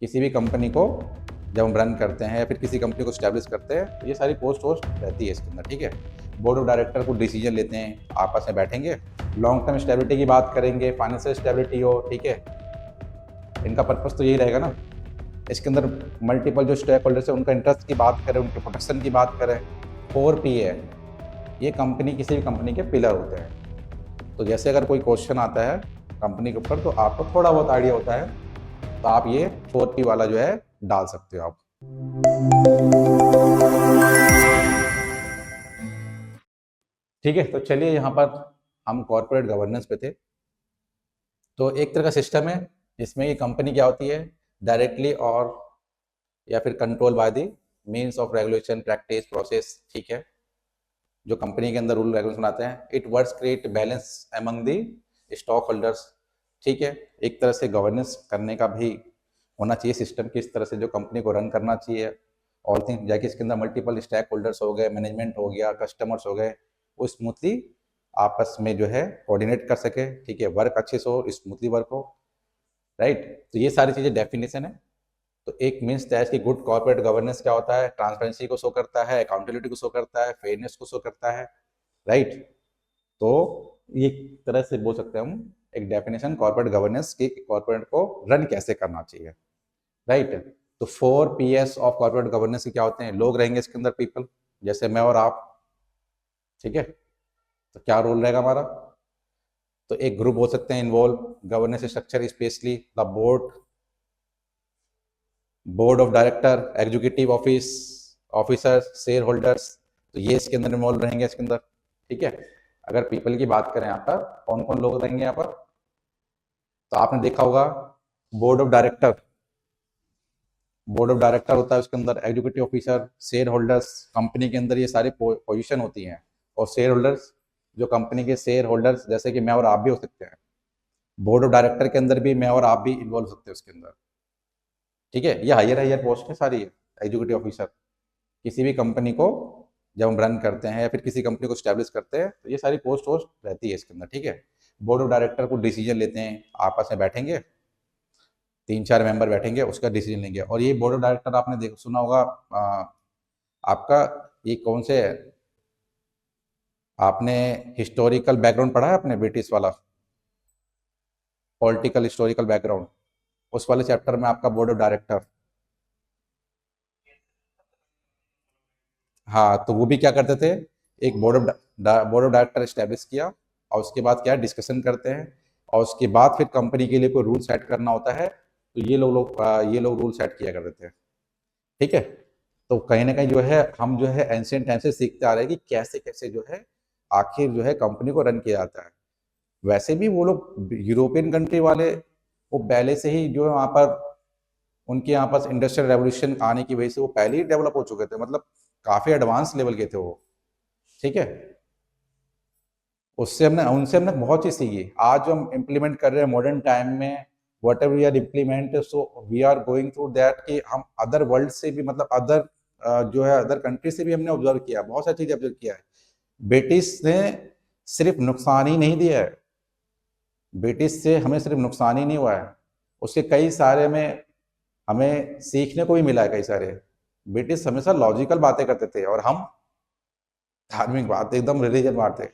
किसी भी कंपनी को जब हम रन करते हैं या फिर किसी कंपनी को स्टैब्लिश करते हैं तो ये सारी पोस्ट वोस्ट रहती है इसके अंदर, ठीक है। बोर्ड ऑफ डायरेक्टर को डिसीजन लेते हैं, आपस में बैठेंगे, लॉन्ग टर्म स्टेबिलिटी की बात करेंगे, फाइनेंशियल स्टेबिलिटी हो, ठीक है। इनका पर्पस तो यही रहेगा ना। इसके अंदर मल्टीपल जो स्टेक होल्डर्स है उनका इंटरेस्ट की बात करें, उनके प्रोटेक्शन की बात करें। 4P है, ये कंपनी किसी भी कंपनी के पिलर होते हैं। तो जैसे अगर कोई क्वेश्चन आता है कंपनी के ऊपर तो आपको थोड़ा बहुत आइडिया होता है, तो आप ये 4P वाला जो है डाल सकते हो आप। ठीक है, तो चलिए यहाँ पर हम कॉर्पोरेट गवर्नेंस पे थे। तो एक तरह का सिस्टम है जिसमें ये कंपनी क्या होती है, डायरेक्टली और या फिर control by the means of regulation practice process, ठीक है। जो कंपनी के अंदर रूल रेगुलेशन आते हैं, it words create balance among the stock holders, ठीक है। एक तरह से गवर्नेंस करने का भी होना चाहिए सिस्टम, किस तरह से जो कंपनी को रन करना चाहिए। ऑल थिंग जाके इसके अंदर मल्टीपल स्टैक होल्डर्स हो गए, मैनेजमेंट हो गया, कस्टमर्स हो गए, वो स्मूथली आपस में जो है कोऑर्डिनेट कर सके, ठीक है। वर्क अच्छे से हो, स्मूथली वर्क हो, राइट। तो ये सारी चीज़ें डेफिनेशन है। तो एक मीन्स दैट कि गुड कॉर्पोरेट गवर्नेंस क्या होता है, ट्रांसपेरेंसी को शो करता है, अकाउंटेबिलिटी को शो करता है, फेयरनेस को शो करता है, राइट। तो ये एक तरह से बोल सकते हैं हम एक डेफिनेशन कॉर्पोरेट गवर्नेंस की, कॉर्पोरेट को रन कैसे करना चाहिए, राइट। तो 4Ps ऑफ कॉर्पोरेट गवर्नेंस के क्या होते हैं, लोग रहेंगे इसके अंदर, पीपल, जैसे मैं और आप, ठीक है। तो क्या रोल रहेगा हमारा, तो एक ग्रुप हो सकते हैं involve, governance structure specially the board of director, executive officer, share holders, तो ये इसके अंदर इन्वॉल्व रहेंगे इसके अंदर, ठीक है। अगर पीपल की बात करें यहाँ पर कौन कौन लोग रहेंगे यहाँ पर, तो आपने देखा होगा board of director, board of director होता है, उसके अंदर executive officer, share holders, company के अंदर ये सारी पोजीशन होती हैं, और शेयर होल्डर्स जो कंपनी के शेयर होल्डर्स जैसे कि मैं और आप भी हो सकते हैं, बोर्ड ऑफ डायरेक्टर के अंदर भी मैं और आप भी इन्वॉल्व हो सकते हैं उसके अंदर, ठीक है। ये हायर हायर पोस्ट है सारी, एग्जीक्यूटिव ऑफिसर। किसी भी कंपनी को जब हम रन करते हैं या फिर किसी कंपनी को स्टैब्लिश करते हैं तो ये सारी पोस्ट वोस्ट रहती है इसके अंदर, ठीक है। बोर्ड ऑफ डायरेक्टर को डिसीजन लेते हैं, आपस में बैठेंगे, 3-4 मेंबर बैठेंगे, उसका डिसीजन लेंगे। और ये बोर्ड ऑफ डायरेक्टर आपने देख सुना होगा, आपका ये कौन से, आपने हिस्टोरिकल बैकग्राउंड पढ़ा है आपने, ब्रिटिश वाला पॉलिटिकल हिस्टोरिकल बैकग्राउंड, उस वाले चैप्टर में आपका बोर्ड ऑफ डायरेक्टर, हाँ, तो वो भी क्या करते थे, एक बोर्ड ऑफ डायरेक्टर स्टैब्लिश किया, और उसके बाद क्या डिस्कशन करते हैं, और उसके बाद फिर कंपनी के लिए कोई रूल सेट करना होता है, तो ये लोग रूल सेट किया करते थे, ठीक है। तो कहीं ना कहीं जो है हम जो है एंशियंट टाइम से सीखते आ रहे हैं कि कैसे कैसे जो है आखिर जो है कंपनी को रन किया जाता है। वैसे भी वो लोग यूरोपियन कंट्री वाले, वो पहले से ही जो है वहाँ पर उनके यहाँ पास इंडस्ट्रियल रेवोल्यूशन आने की वजह से वो पहले ही डेवलप हो चुके थे, मतलब काफी एडवांस लेवल के थे वो, ठीक है। उससे हमने उनसे हमने बहुत चीज सीखी, आज जो हम इम्प्लीमेंट कर रहे हैं मॉडर्न टाइम में, whatever we are implement, so we are going through that कि हम अदर वर्ल्ड से भी, मतलब अदर जो है अदर कंट्री से भी हमने ऑब्जर्व किया, बहुत सारी चीजें ऑब्जर्व किया है। ब्रिटिश ने सिर्फ नुकसान ही नहीं दिया है, ब्रिटिश से हमें सिर्फ नुकसान ही नहीं हुआ है, उसके कई सारे में हमें सीखने को भी मिला है कई सारे। ब्रिटिश हमेशा लॉजिकल बातें करते थे और हम धार्मिक बात, एकदम रिलीजन बातें,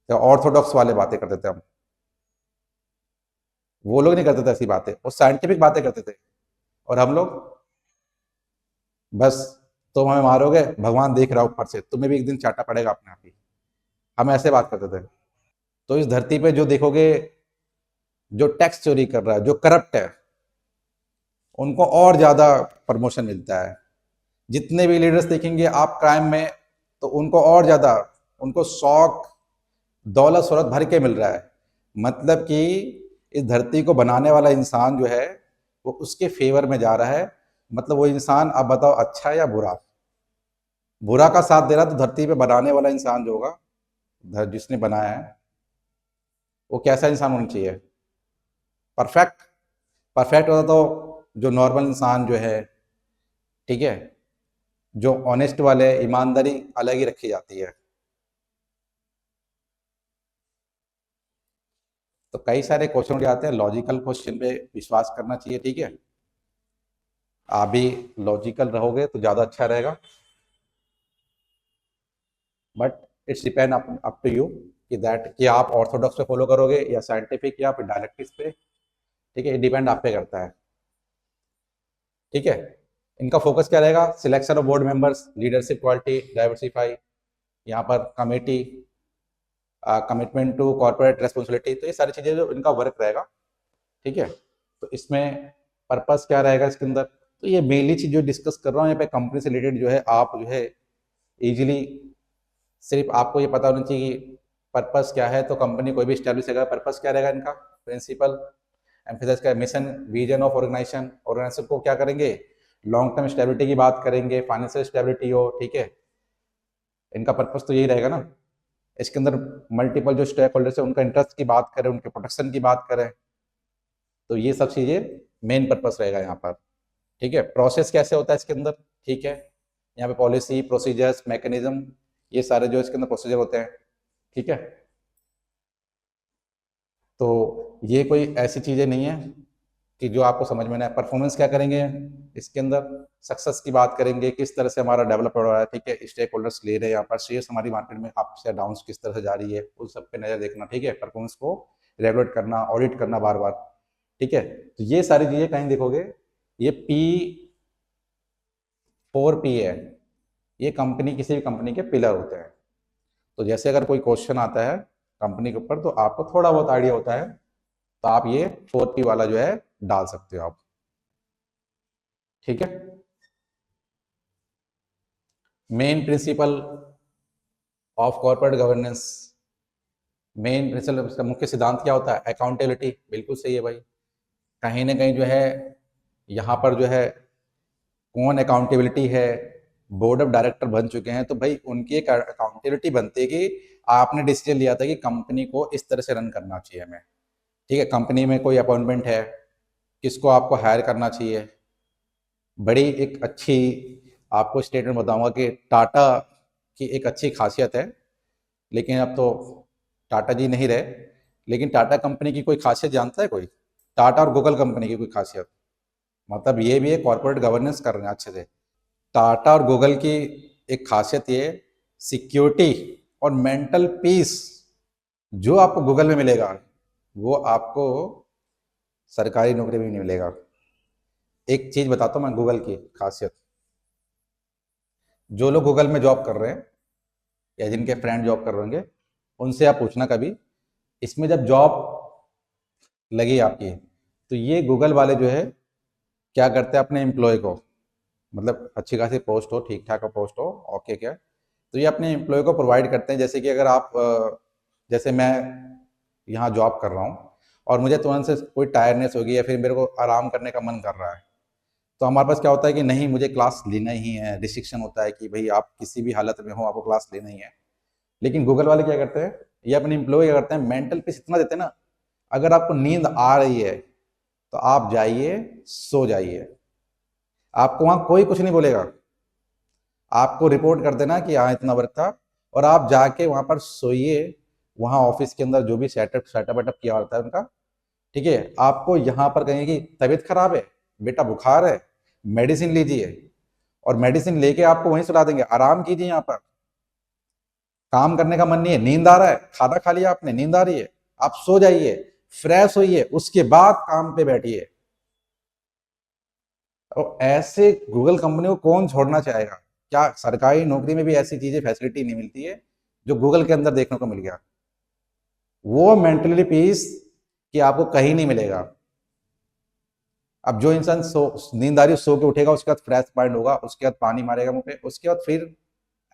ऑर्थोडॉक्स वाले बातें करते थे हम। वो लोग नहीं करते थे ऐसी बातें, वो साइंटिफिक बातें करते थे, और हम लोग बस, तुम हमें मारोगे, भगवान देख रहा है ऊपर से, तुम्हें भी एक दिन चाटा पड़ेगा अपने आप ही, हम ऐसे बात करते थे। तो इस धरती पे जो देखोगे जो टैक्स चोरी कर रहा है, जो करप्ट है, उनको और ज्यादा प्रमोशन मिलता है। जितने भी लीडर्स देखेंगे आप क्राइम में, तो उनको और ज्यादा, उनको शौक दौलत शोहरत भर के मिल रहा है। मतलब कि इस धरती को बनाने वाला इंसान जो है वो उसके फेवर में जा रहा है। मतलब वो इंसान, अब बताओ अच्छा या बुरा, बुरा का साथ दे रहा, तो धरती पे बनाने वाला इंसान जो होगा, जिसने बनाया है, वो कैसा इंसान होना चाहिए, परफेक्ट। परफेक्ट होता तो जो नॉर्मल इंसान जो है, ठीक है, जो ऑनेस्ट वाले, ईमानदारी अलग ही रखी जाती है। तो कई सारे क्वेश्चन उठ जाते हैं, लॉजिकल क्वेश्चन पे विश्वास करना चाहिए, ठीक है। आप भी लॉजिकल रहोगे तो ज़्यादा अच्छा रहेगा, but it's depend up to you कि दैट कि आप ऑर्थोडॉक्स पे फॉलो करोगे या साइंटिफिक या फिर डायलेक्टिक्स पे। ठीक है, ये डिपेंड आप पे करता है। ठीक है, इनका फोकस क्या रहेगा? Selection of board members, leadership quality, diversify, यहाँ पर committee, commitment to corporate responsibility, तो ये सारी चीज़ें जो इनका वर्क रहेगा। ठीक है, तो इसमें पर्पस क्या रहेगा इसके अंदर? तो ये मेनली चीज़ जो डिस्कस कर रहा हूँ यहाँ पे कंपनी से रिलेटेड जो है, आप जो है इजीली सिर्फ आपको ये पता होना चाहिए कि पर्पस क्या है। तो कंपनी कोई भी स्टैब्लिश करेगा, पर्पस क्या रहेगा इनका, प्रिंसिपल, एम्फेसाइज का mission, vision of organization, organization को क्या करेंगे, लॉन्ग टर्म स्टेबिलिटी की बात करेंगे, फाइनेंशियल स्टेबिलिटी हो। ठीक है, इनका पर्पस तो यही रहेगा ना। इसके अंदर मल्टीपल जो स्टेक होल्डर्स है उनका इंटरेस्ट की बात करें, उनके प्रोटेक्शन की बात करें, तो ये सब चीज़ें मेन पर्पस रहेगा यहाँ पर। ठीक है, प्रोसेस कैसे होता है इसके अंदर? ठीक है, यहाँ पे पॉलिसी, प्रोसीजर्स, मैकेनिज्म, ये सारे जो इसके अंदर प्रोसीजर होते हैं। ठीक है, तो ये कोई ऐसी चीज़ें नहीं है कि जो आपको समझ में ना आए। परफॉर्मेंस क्या करेंगे इसके अंदर? सक्सेस की बात करेंगे, किस तरह से हमारा डेवलप हो रहा है। ठीक है, स्टेक होल्डर्स ले रहे हैं यहाँ पर, शेयर्स हमारी मार्केट में अप्स या डाउन किस तरह से जा रही है, उन सब पे नजर देखना। ठीक है, परफॉर्मेंस को रेगुलेट करना, ऑडिट करना बार बार। ठीक है, तो ये सारी चीजें कहीं देखोगे, ये P4P है, ये कंपनी, किसी भी कंपनी के पिलर होते हैं। तो जैसे अगर कोई क्वेश्चन आता है कंपनी के ऊपर, तो आपको थोड़ा बहुत आइडिया होता है, तो आप ये 4P वाला जो है डाल सकते हो आप। ठीक है, main principle of corporate governance, main principle, इसका मुख्य सिद्धांत क्या होता है? अकाउंटेबिलिटी, बिल्कुल सही है भाई। कहीं ना कहीं जो है यहाँ पर जो है कौन अकाउंटेबिलिटी है, बोर्ड ऑफ डायरेक्टर बन चुके हैं, तो भाई उनकी एक अकाउंटेबिलिटी बनती है कि आपने डिसीजन लिया था कि कंपनी को इस तरह से रन करना चाहिए हमें। ठीक है, कंपनी में कोई अपॉइंटमेंट है, किसको आपको हायर करना चाहिए। बड़ी एक अच्छी आपको स्टेटमेंट बताऊंगा कि टाटा की एक अच्छी खासियत है, लेकिन अब तो टाटा जी नहीं रहे, लेकिन टाटा कंपनी की कोई खासियत जानता है कोई? टाटा और गूगल कंपनी की कोई खासियत, मतलब ये भी एक कॉर्पोरेट गवर्नेंस कर रहे हैं अच्छे से। टाटा और गूगल की एक खासियत ये, सिक्योरिटी और मेंटल पीस जो आपको गूगल में मिलेगा, वो आपको सरकारी नौकरी में नहीं मिलेगा। एक चीज बताता हूँ मैं गूगल की खासियत, जो लोग गूगल में जॉब कर रहे हैं या जिनके फ्रेंड जॉब कर रहे होंगे, उनसे आप पूछना कभी, इसमें जब जॉब लगी आपकी, तो ये गूगल वाले जो है क्या करते हैं अपने एम्प्लॉय को, मतलब अच्छी खासी पोस्ट हो, ठीक ठाक पोस्ट हो, ओके क्या, तो ये अपने एम्प्लॉय को प्रोवाइड करते हैं। जैसे कि अगर आप जैसे मैं यहाँ जॉब कर रहा हूँ और मुझे तुरंत से कोई टायरनेस होगी या फिर मेरे को आराम करने का मन कर रहा है, तो हमारे पास क्या होता है कि नहीं, मुझे क्लास लेना ही है, रिस्ट्रिक्शन होता है कि भाई आप किसी भी हालत में हो, आपको क्लास लेना ही है। लेकिन गूगल वाले क्या करते हैं, ये अपने एम्प्लॉय क्या करते हैं, मेंटल पीस इतना देते हैं ना, अगर आपको नींद आ रही है तो आप जाइए, सो जाइए, आपको वहां कोई कुछ नहीं बोलेगा। आपको रिपोर्ट कर देना कि हाँ इतना वर्क था, और आप जाके वहां पर सोइए। वहां ऑफिस के अंदर जो भी सेटअप सेटअप वेटअप किया होता है उनका, ठीक है, आपको यहाँ पर कहेंगे कि तबीयत खराब है बेटा, बुखार है, मेडिसिन लीजिए, और मेडिसिन लेके आपको वहीं सुला देंगे, आराम कीजिए, यहाँ पर काम करने का मन नहीं है, नींद आ रहा है, खाना खा लिया आपने, नींद आ रही है, आप सो जाइए, फ्रेश होइए, उसके बाद काम पे बैठिए। और ऐसे गूगल कंपनी को कौन छोड़ना चाहेगा? क्या सरकारी नौकरी में भी ऐसी चीजें, फैसिलिटी नहीं मिलती है जो गूगल के अंदर देखने को मिल गया? वो मेंटली पीस कि आपको कहीं नहीं मिलेगा। अब जो इंसान नींद आ रही है, सो के उठेगा, उसके बाद फ्रेश माइंड होगा, उसके बाद पानी मारेगा मुंह पे, उसके बाद फिर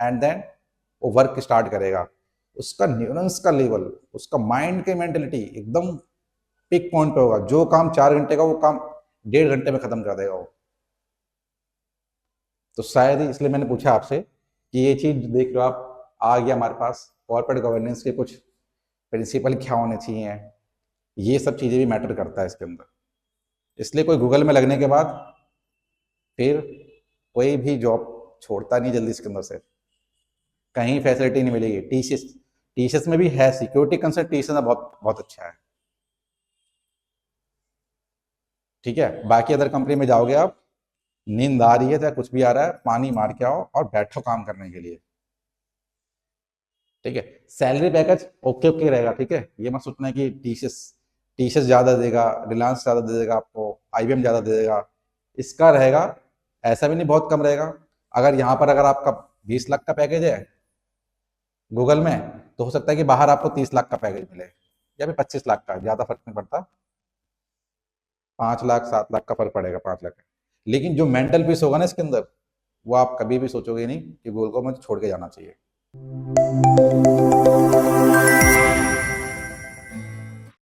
एंड देन वो वर्क स्टार्ट करेगा। उसका न्यूरॉन्स का लेवल, उसका माइंड की मेंटेलिटी एकदम पिक पॉइंट पे होगा। जो काम 4 घंटे का, वो काम 1.5 घंटे में खत्म कर देगा वो। तो शायद ही इसलिए मैंने पूछा आपसे कि ये चीज देख लो आप, आ गया हमारे पास कॉर्पोरेट गवर्नेंस के कुछ प्रिंसिपल क्या होने चाहिए, ये सब चीजें भी मैटर करता है इसके अंदर। इसलिए कोई गूगल में लगने के बाद फिर कोई भी जॉब छोड़ता नहीं जल्दी इसके अंदर से, कहीं फैसिलिटी नहीं मिलेगी। टीसीएस, टीसीएस में भी है सिक्योरिटी कंसर्न, टीसीएस में बहुत बहुत अच्छा है। ठीक है, बाकी अदर कंपनी में जाओगे आप, नींद आ रही है चाहे कुछ भी आ रहा है, पानी मार के आओ और बैठो काम करने के लिए। ठीक है, सैलरी पैकेज ओके ओके रहेगा। ठीक है, ये मत सोचना है कि टीसीएस ज़्यादा देगा, रिलायंस ज़्यादा दे देगा आपको, आईबीएम ज़्यादा दे देगा। इसका रहेगा, ऐसा भी नहीं बहुत कम रहेगा। अगर यहाँ पर अगर आपका 20 लाख का पैकेज है गूगल में, तो हो सकता है कि बाहर आपको 30 लाख का पैकेज मिले, या फिर 25 लाख का, ज़्यादा फर्क नहीं पड़ता। 5 लाख 7 लाख का फर्क पड़ेगा, 5 लाख। लेकिन जो मेंटल पीस होगा ना इसके अंदर, वो आप कभी भी सोचोगे नहीं कि गूगल को मुझे छोड़ के जाना चाहिए।